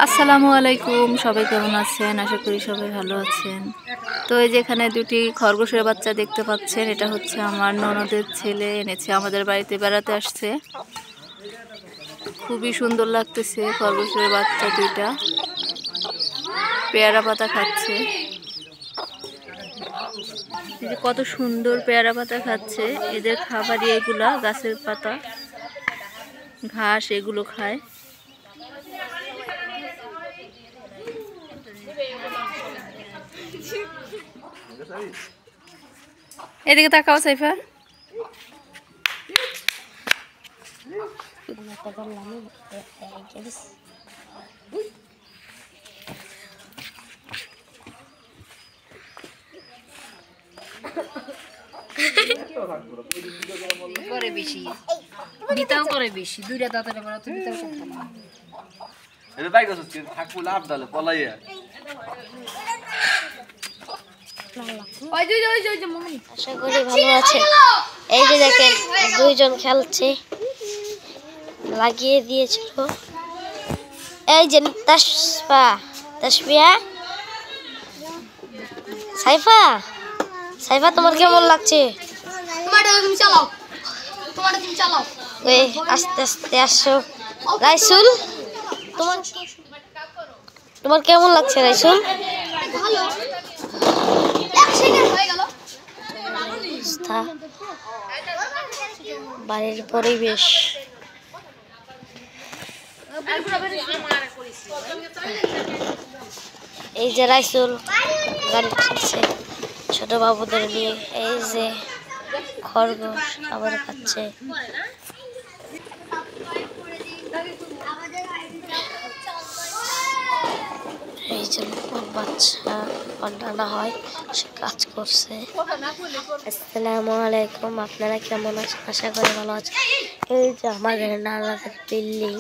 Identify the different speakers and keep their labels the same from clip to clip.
Speaker 1: আসসালামু আলাইকুম, সবাই কেমন আছেন? আশা করি সবাই ভালো আছেন। তো এই যে এখানে দুটি খরগোশের বাচ্চা দেখতে পাচ্ছেন, এটা হচ্ছে আমার ননদের ছেলে এনেছে, আমাদের বাড়িতে বেড়াতে আসছে। খুবই সুন্দর লাগতেছে খরগোশের বাচ্চা দুইটা, পেয়ারা পাতা খাচ্ছে। এই যে কত সুন্দর পেয়ারা পাতা খাচ্ছে। এদের খাবারই এগুলা, গাছের পাতা, ঘাস এগুলো খায়। এদিকে তাকাও সাইফা।
Speaker 2: করে বেশি বিতাও করে বেশি দুইটা দাঁতের বড় তো বিতাও করতে না
Speaker 3: এটা তাই গেছে থাকবো লাভ দালে পলাইয়া
Speaker 4: আশা করি ভালো আছে। এই যে দেখেন দুইজন খেলছে, লাগিয়ে দিয়েছিল। এই যে তাসফিয়া সাইফা, সাইফা তোমার কেমন লাগছে? ওই আস্তে আস্তে আসো। রাইসুল, তোমার কেমন লাগছে রাইসুল? বাড়ির পরিবেশ এই যে রাইসুল গাড়ি চালাচ্ছে ছোট বাবুদের নিয়ে। এই যে খরগোশ খাবার খাচ্ছে। এই যে বাচ্চা পাল্টানো হয়, সে কাজ করছে। আসসালামু আলাইকুম, আপনারা কেমন আছেন? আশা করি ভালো আছেন। এই যে আমাদের নানাদের বিল্ডিং,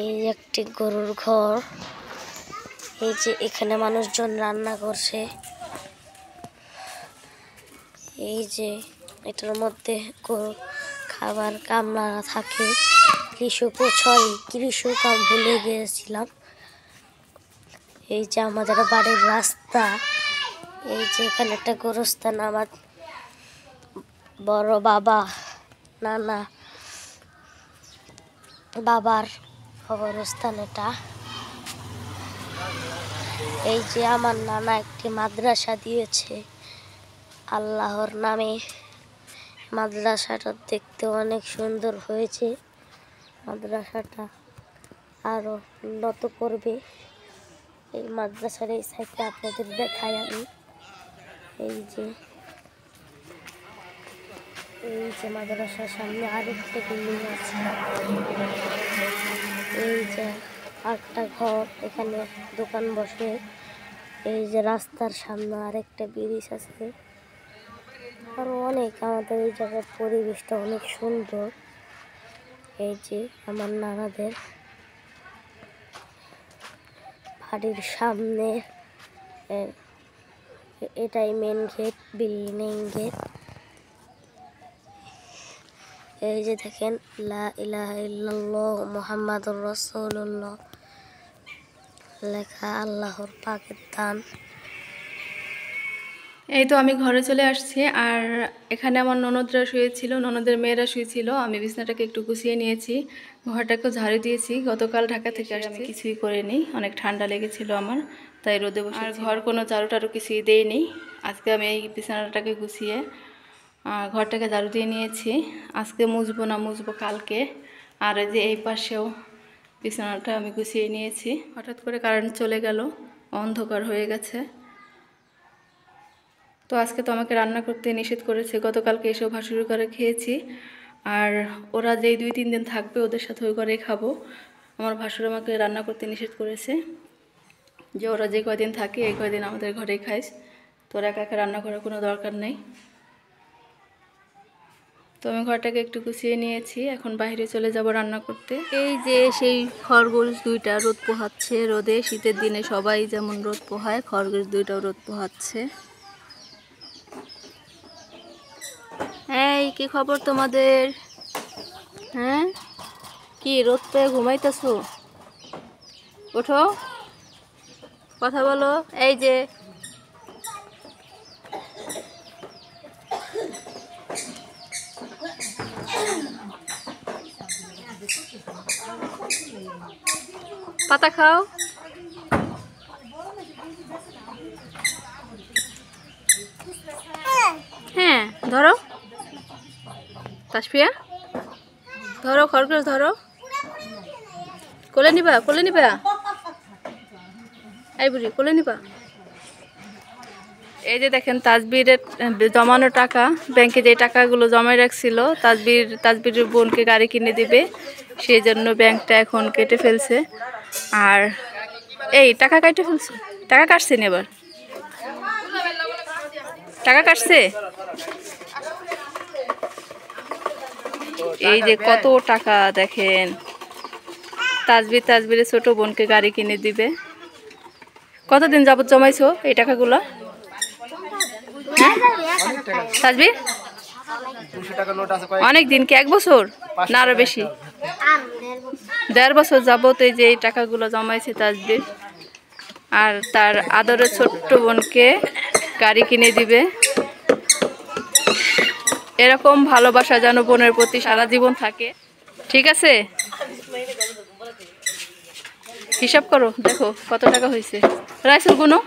Speaker 4: এই একটি গরুর ঘর। এই যে এখানে মানুষজন রান্না করছে। এই যে এটার মধ্যে গরু খাবার কামড়া থাকে। কৃষক আমি ভুলে গিয়েছিলাম। এই যে আমাদের বাড়ির রাস্তা। এই যে এখানে একটা গোরস্থান, আমার বড় বাবা নানা বাবার কবরস্থান এটা। এই যে আমার নানা একটি মাদ্রাসা দিয়েছে আল্লাহর নামে। মাদ্রাসাটা দেখতে অনেক সুন্দর হয়েছে। মাদ্রাসাটা আরো উন্নত করবে। এই মাদ্রাসার এই সাইডে আপনাদের দেখাই আমি। এই যে মাদ্রাসার সামনে আরেকটা বিল্ডিং আছে। এই যে আরেকটা ঘর, এখানে দোকান বসে। এই যে রাস্তার সামনে আরেকটা ব্রিজ আছে। আরো অনেক, আমাদের এই জায়গার পরিবেশটা অনেক সুন্দর। এই যে আমার নানাদের বাড়ির সামনে, এটাই মেন গেট, বিল্ডিং গেট। এই যে দেখেন লা ইলাহা ইল্লাল্লাহ মুহাম্মাদুর রাসূলুল্লাহ লেখা, আল্লাহর পাকের দান।
Speaker 1: এই তো আমি ঘরে চলে আসছি, আর এখানে আমার ননদরা শুয়েছিল, ননদের মেয়েরা শুয়েছিল। আমি বিছানাটাকে একটু গুছিয়ে নিয়েছি, ঘরটাকে ঝাড়ু দিয়েছি। গতকাল ঢাকা থেকে আসছি, আমি কিছুই করিনি, অনেক ঠান্ডা লেগেছিল আমার, তাই রোদে বসে। আর ঘর কোনো ঝাড়ু টাড়ু কিছুই দেইনি। আজকে আমি এই বিছানাটাকে গুছিয়ে ঘরটাকে ঝাড়ু দিয়ে নিয়েছি। আজকে মুছবো না, মুছবো কালকে। আর এই যে এই পাশেও বিছানাটা আমি গুছিয়ে নিয়েছি। হঠাৎ করে কারেন্ট চলে গেল, অন্ধকার হয়ে গেছে। তো আজকে তো আমাকে রান্না করতে নিষেধ করেছে। গতকালকে এসেও ভাসুরি করে খেয়েছি, আর ওরা যেই 2-3 দিন থাকবে ওদের সাথে ওই ঘরেই খাবো। আমার ভাসুর আমাকে রান্না করতে নিষেধ করেছে, যে ওরা যে কয়দিন থাকে এই কয়দিন আমাদের ঘরেই খাইস, তোরা একা একা রান্না করার কোনো দরকার নেই। তো আমি ঘরটাকে একটু গুছিয়ে নিয়েছি, এখন বাইরে চলে যাব রান্না করতে। এই যে সেই খরগোশ দুইটা রোদ পোহাচ্ছে রোদে। শীতের দিনে সবাই যেমন রোদ পোহায়, খরগোশ দুইটাও রোদ পোহাচ্ছে। এই কি খবর তোমাদের? হ্যাঁ কি রোদ পেয়ে ঘুমাইতেছো? ওঠো, কথা বলো। এই যে পাতা খাও। হ্যাঁ ধরো তাসফিয়া, ধরো খরগোশ ধরো। কোলে নিবা, কোলে নিবা, এই বুড়ি কোলে নিবা। এই যে দেখেন তাজবিরের জমানো টাকা, ব্যাংকে যে টাকাগুলো জমায় রাখছিল, তাজবিরের বোনকে গাড়ি কিনে দিবে, সেই জন্য ব্যাংকটা এখন কেটে ফেলছে। আর এই টাকা কেটে ফেলছে, টাকা কাটছে নি এবার, টাকা কাটছে। এই যে কত টাকা দেখেন, তাজবিরের ছোট বোনকে গাড়ি কিনে দিবে। কতদিন যাবত জমাইছো এই টাকাগুলো? হ্যাঁ তাজবির,
Speaker 3: 200 টাকা নোট আছে
Speaker 1: অনেক দিন, কি 1 বছর না আরো বেশি? 1.5 বছর যাবত এই যে এই টাকাগুলো জমাইছে তাজবির, আর তার আদরের ছোট্ট বোনকে গাড়ি কিনে দিবে। এরকম ভালোবাসা যেন বোনের প্রতি সারা জীবন থাকে। ঠিক আছে, হিসাব করো, দেখো কত টাকা হয়েছে। রাইসুল গুনো,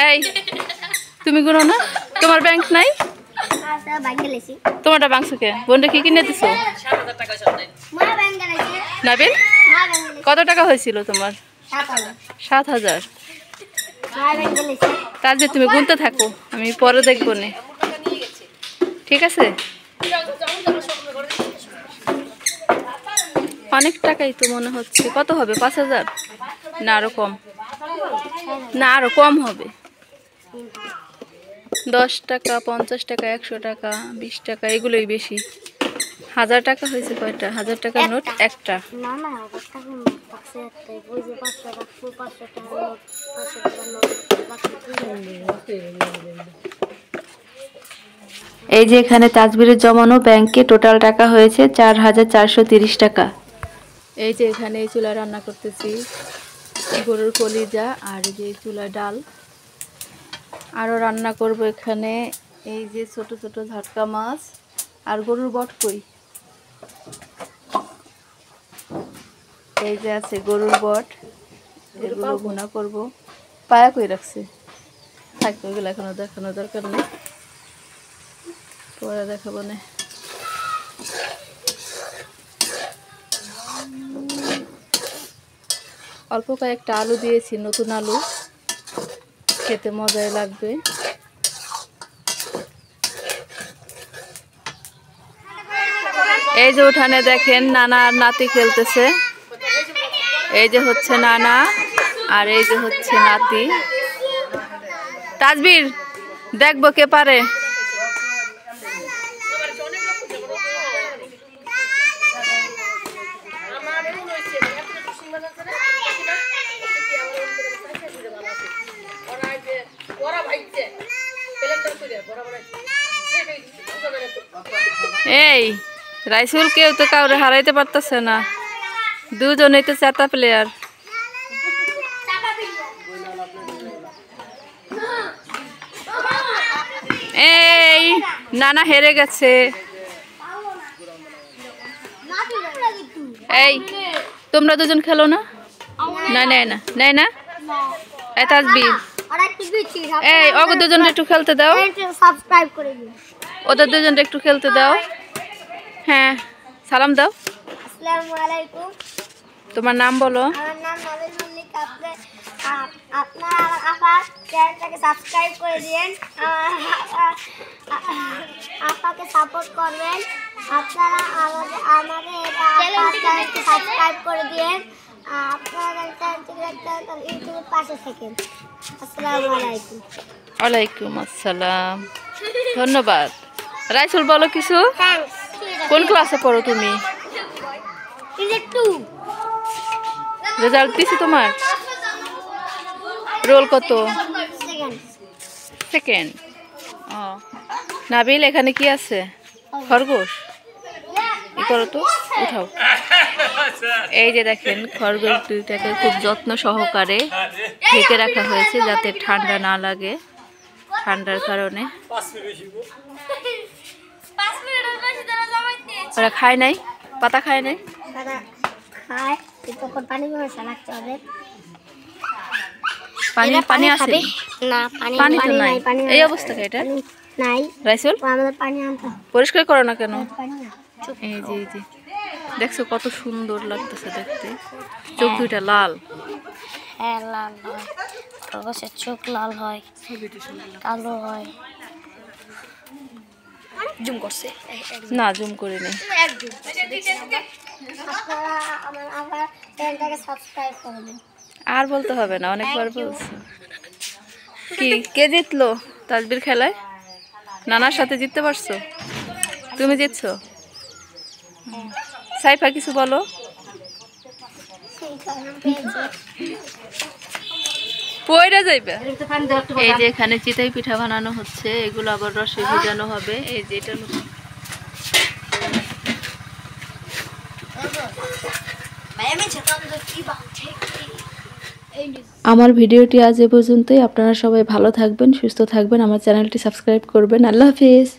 Speaker 1: এই তুমি গুনো না, তোমার ব্যাংক নাই? তোমারটা বাংশুকে বোনটা কি কিনে দিছো? নাবিল কত টাকা হয়েছিল তোমার? 7,000। তাহলে তুমি গুনতে থাকো, আমি পরে দেখবো নে, ঠিক আছে? অনেক টাকাই তো মনে হচ্ছে। কত হবে, 5,000 না আরো কম? না আরো কম হবে। 10 টাকা, 50 টাকা, 100 টাকা, 20 টাকা, এগুলোই বেশি। 1000 টাকা হয়েছে কয়টা? 1000 টাকার নোট একটা। এই যে এখানে তাজবিরের জমানো ব্যাংকে টোটাল টাকা হয়েছে 4,430 টাকা। এই যে এখানে এই চুলায় রান্না করতেছি গরুর কলিজা, আর এই যে চুলায় ডাল। আরও রান্না করব এখানে এই যে ছোট ছোট ঝাটকা মাছ আর গরুর বট কই। এই যে আছে গরুর বট, এগুলো ভুনা করব। পায়া কই রাখছে, থাকবে ওগুলো এখনো দেখানোর দরকার নেই, পরে দেখাবো না। অল্প কয়েকটা আলু দিয়েছি, নতুন আলু, খেতে মজাই লাগবে। এই যে উঠানে দেখেন নানা আর নাতি খেলতেছে। এই যে হচ্ছে নানা আর এই যে হচ্ছে নাতি। তাজবির দেখবো কে পারে। এই রাইসুল কেউ তো কাউরে হারাইতে পারতেছে না, দুজনেই তো চাতা প্লেয়ার। এই নানা হেরে গেছে। এই তোমরা দুজন খেলো না? না নেয় না, নেয় না। তাজবির এই ওকে দুজন একটু খেলতে দাও, ওদের দুজন একটু খেলতে দাও। হ্যাঁ সালাম দাও।
Speaker 4: আসসালামু আলাইকুম।
Speaker 1: তোমার নাম বলো।
Speaker 4: আমার নাম নাবিল মল্লিক। আপনারা আমার চ্যানেলটাকে সাবস্ক্রাইব করে দিন, আপাকে সাপোর্ট করবেন। আপনারা আমাদের চ্যানেলকে সাবস্ক্রাইব করে দিন, আপনারা ইউটিউবের পাশে থাকেন। আসসালামু আলাইকুম।
Speaker 1: ওয়ালাইকুম আসসালাম, ধন্যবাদ। রাইসুল বলো কিছু। কোন ক্লাসে পড়ো তুমি? রেজাল্ট দিছি তোমার? রোল কত? সেকেন্ড। ও নাবিল এখানে কি আছে খরগোশ ই করো তো উঠাও এই যে দেখেন খরগোশ দুইটাকে খুব যত্ন সহকারে ঢেকে রাখা হয়েছে যাতে ঠান্ডা না লাগে ঠান্ডার কারণে ওরা খায় নাই পাতা খায় নাই পানি পানি আছে
Speaker 4: না
Speaker 1: পানি তো নাই এই অবস্থা এটা
Speaker 4: নাই
Speaker 1: রাইসুল
Speaker 4: আমাদের পানি আনতে
Speaker 1: পরিষ্কার করো না কেন
Speaker 4: পানি না
Speaker 1: এই যে এই যে দেখছো কত সুন্দর লাগতেছে দেখতে চোখ দুইটা লাল
Speaker 4: হ্যাঁ লাল হয় খরগোশের চোখ লাল হয় কালো হয় জুম করছে
Speaker 1: না জুম করে নেই
Speaker 4: আপনারা আমার চ্যানেলটাকে সাবস্ক্রাইব করে দিন
Speaker 1: আর বলতে হবে না অনেকবার বলছি কি কে জিতলো তাসবির খেলায় নানার সাথে জিততে পারছো তুমি জিতছো সাইফা কিছু বলো পয়রা যাইবে এই যে এখানে চিতাই পিঠা বানানো হচ্ছে এগুলো আবার রসে ভিজানো হবে এই যে এটার মধ্যে আমার ভিডিওটি আজ এ পর্যন্তই আপনারা সবাই ভালো থাকবেন সুস্থ থাকবেন আমার চ্যানেলটি সাবস্ক্রাইব করবেন আল্লাহ হাফিজ